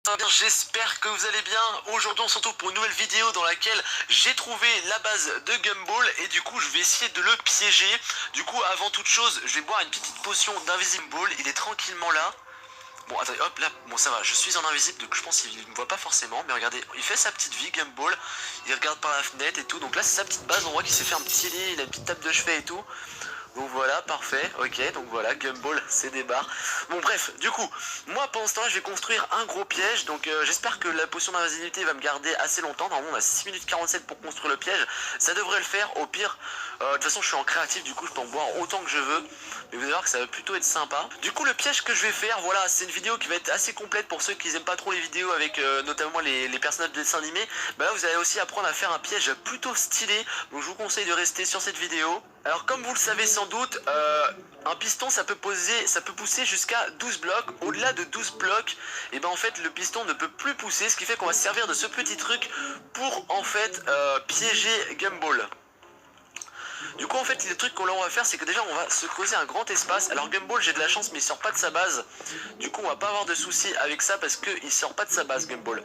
Ça va bien, j'espère que vous allez bien. Aujourd'hui on se retrouve pour une nouvelle vidéo dans laquelle j'ai trouvé la base de Gumball et du coup je vais essayer de le piéger. Du coup avant toute chose je vais boire une petite potion d'Invisible Ball. Il est tranquillement là. Bon attendez, hop là, bon ça va, je suis en invisible donc je pense qu'il ne me voit pas forcément. Mais regardez, il fait sa petite vie Gumball. Il regarde par la fenêtre et tout. Donc là c'est sa petite base, on voit qu'il s'est fait un petit lit, il a une petite table de chevet et tout. Donc voilà, parfait, ok, donc voilà, Gumball, c'est des barres. Bon bref, du coup, moi pendant ce temps là je vais construire un gros piège. Donc j'espère que la potion d'invisibilité va me garder assez longtemps. Normalement on a 6 minutes 47 pour construire le piège. Ça devrait le faire, au pire, de toute façon je suis en créatif, du coup je peux en boire autant que je veux. Mais vous allez voir que ça va plutôt être sympa. Du coup le piège que je vais faire, voilà, c'est une vidéo qui va être assez complète pour ceux qui n'aiment pas trop les vidéos avec notamment les personnages de dessin animé. Bah là vous allez aussi apprendre à faire un piège plutôt stylé. Donc je vous conseille de rester sur cette vidéo. Alors comme vous le savez sans doute, un piston ça peut pousser jusqu'à 12 blocs. Au-delà de 12 blocs, et ben en fait le piston ne peut plus pousser, ce qui fait qu'on va se servir de ce petit truc pour en fait piéger Gumball. Du coup en fait le truc qu'on va faire c'est que déjà on va se creuser un grand espace. Alors Gumball j'ai de la chance mais il sort pas de sa base. Du coup on va pas avoir de soucis avec ça parce qu'il sort pas de sa base Gumball.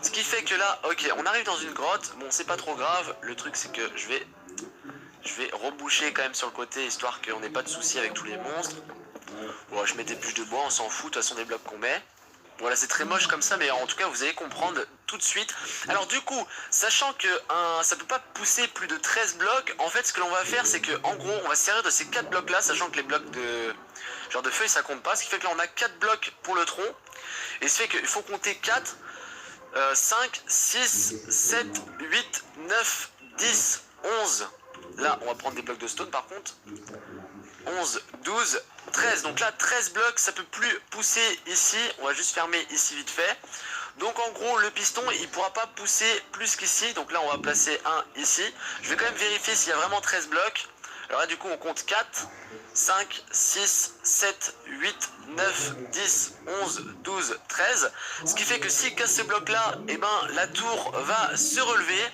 Ce qui fait que là, ok, on arrive dans une grotte. Bon c'est pas trop grave, le truc c'est que je vais reboucher quand même sur le côté histoire qu'on n'ait pas de soucis avec tous les monstres. Bon, je mets des bûches de bois, on s'en fout, de toute façon des blocs qu'on met. Voilà, c'est très moche comme ça, mais en tout cas vous allez comprendre tout de suite. Alors du coup, sachant que ça peut pas pousser plus de 13 blocs, en fait ce que l'on va faire c'est que en gros on va se servir de ces 4 blocs là, sachant que les blocs de genre de feuilles ça compte pas, ce qui fait que là on a 4 blocs pour le tronc. Et ce fait qu'il faut compter 4, 5, 6, 7, 8, 9, 10, 11. Là, on va prendre des blocs de stone par contre. 11, 12, 13. Donc là, 13 blocs, ça peut plus pousser ici. On va juste fermer ici vite fait. Donc en gros, le piston, il pourra pas pousser plus qu'ici. Donc là, on va placer un ici. Je vais quand même vérifier s'il y a vraiment 13 blocs. Alors là, du coup, on compte 4, 5, 6, 7, 8, 9, 10, 11, 12, 13. Ce qui fait que s'il casse ce bloc-là, eh ben, la tour va se relever.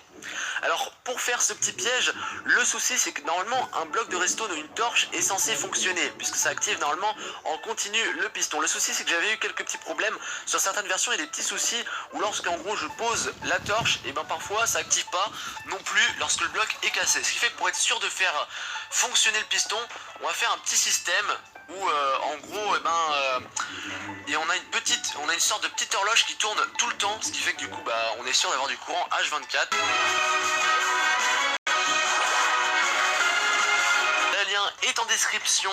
Alors pour faire ce petit piège, le souci c'est que normalement un bloc de redstone ou une torche est censé fonctionner puisque ça active normalement en continu le piston. Le souci c'est que j'avais eu quelques petits problèmes sur certaines versions, il y a des petits soucis où lorsqu'en gros je pose la torche, et ben parfois ça active pas non plus lorsque le bloc est cassé. Ce qui fait que pour être sûr de faire fonctionner le piston, on va faire un petit système où en gros et on a une sorte de petite horloge qui tourne tout le temps, ce qui fait que du coup bah on est sûr d'avoir du courant H24. Le lien est en description.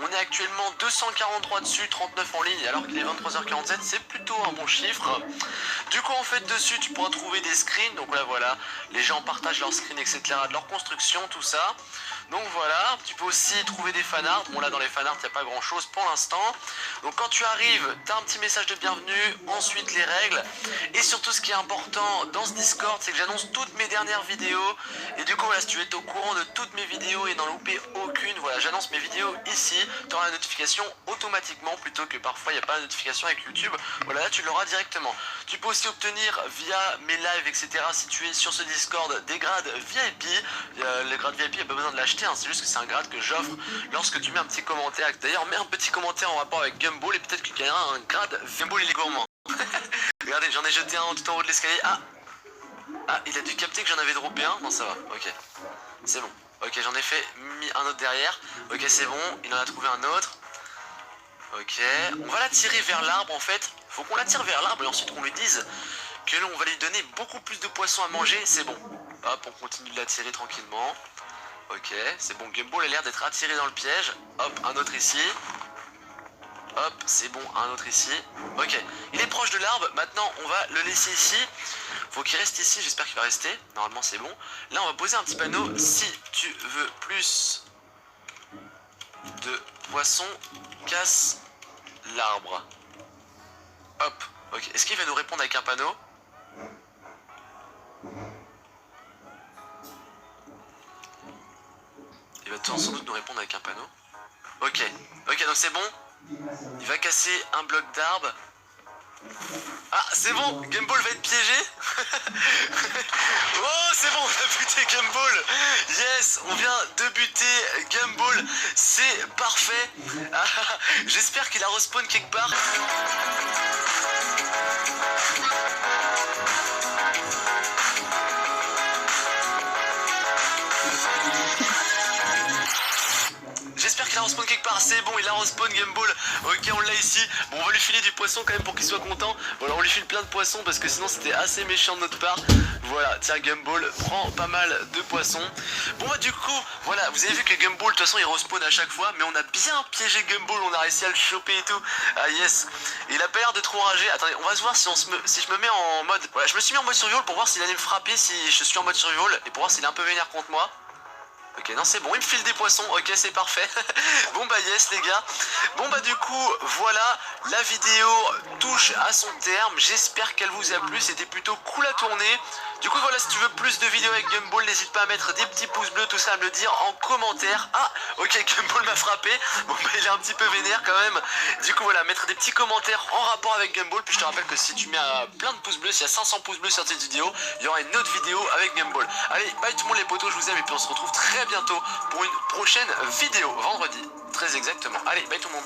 On est actuellement 243 dessus, 39 en ligne alors qu'il est 23h47, c'est plutôt un bon chiffre. Du coup en fait dessus tu pourras trouver des screens, donc là voilà, les gens partagent leurs screens etc, de leur construction, tout ça. Donc voilà, tu peux aussi trouver des fanarts. Bon là dans les fanarts il n'y a pas grand chose pour l'instant. Donc quand tu arrives, tu as un petit message de bienvenue, ensuite les règles. Et surtout ce qui est important dans ce Discord, c'est que j'annonce toutes mes dernières vidéos. Et du coup voilà, si tu veux être au courant de toutes mes vidéos et n'en louper aucune, voilà, j'annonce mes vidéos ici. Tu auras la notification automatiquement plutôt que parfois il n'y a pas de notification avec YouTube. Voilà, là tu l'auras directement. Tu peux aussi obtenir via mes lives etc, si tu es sur ce Discord, des grades VIP. Les grades VIP, il n'y a pas besoin de l'acheter. C'est juste que c'est un grade que j'offre lorsque tu mets un petit commentaire. D'ailleurs mets un petit commentaire en rapport avec Gumball et peut-être qu'il gagnera un grade. Gumball il est gourmand. Regardez, j'en ai jeté un tout en haut de l'escalier. Ah, il a dû capter que j'en avais droppé un. Non ça va, ok, c'est bon. Ok, j'en ai mis un autre derrière. Ok, c'est bon, il en a trouvé un autre. Ok, on va l'attirer vers l'arbre en fait. Faut qu'on l'attire vers l'arbre et ensuite qu'on lui dise que l'on va lui donner beaucoup plus de poissons à manger. C'est bon. Hop, on continue de l'attirer tranquillement. Ok, c'est bon, Gumball a l'air d'être attiré dans le piège. Hop, un autre ici. Hop, c'est bon, un autre ici. Ok, il est proche de l'arbre. Maintenant, on va le laisser ici. Faut qu'il reste ici, j'espère qu'il va rester. Normalement, c'est bon. Là, on va poser un petit panneau. Si tu veux plus de poissons, casse l'arbre. Hop, ok. Est-ce qu'il va nous répondre avec un panneau ? Il va sans doute nous répondre avec un panneau. Ok, ok, donc c'est bon. Il va casser un bloc d'arbre. Ah, c'est bon, Gumball va être piégé. Oh, c'est bon, on a buté Gumball. yes, on vient de buter Gumball, c'est parfait. J'espère qu'il a respawn quelque part. J'espère qu'il a respawn quelque part, c'est bon, il a respawn Gumball. Ok, on l'a ici. Bon, on va lui filer du poisson quand même pour qu'il soit content. Voilà, on lui file plein de poissons parce que sinon c'était assez méchant de notre part. Voilà, tiens, Gumball prend pas mal de poissons. Bon bah du coup, voilà, vous avez vu que Gumball, de toute façon, il respawn à chaque fois. Mais on a bien piégé Gumball, on a réussi à le choper et tout. Ah yes, il a pas l'air de trop enragé. Attendez, on va se voir si, si je me mets en mode... Voilà, je me suis mis en mode survival pour voir s'il allait me frapper si je suis en mode survival. Et pour voir s'il est un peu vénère contre moi. Ok, non c'est bon, il me file des poissons, ok c'est parfait. Bon bah yes les gars. Bon bah du coup, voilà, la vidéo touche à son terme. J'espère qu'elle vous a plu, c'était plutôt cool à tourner. Du coup voilà, si tu veux plus de vidéos avec Gumball, n'hésite pas à mettre des petits pouces bleus, tout ça à me le dire en commentaire. Ah, ok, Gumball m'a frappé. Bon bah il est un petit peu vénère quand même. Du coup voilà, mettre des petits commentaires en rapport avec Gumball. Puis je te rappelle que si tu mets plein de pouces bleus, s'il y a 500 pouces bleus sur cette vidéo, il y aura une autre vidéo avec Gumball. Allez, bye tout le monde les potos, je vous aime et puis on se retrouve très bientôt pour une prochaine vidéo, vendredi, très exactement. Allez, bye tout le monde.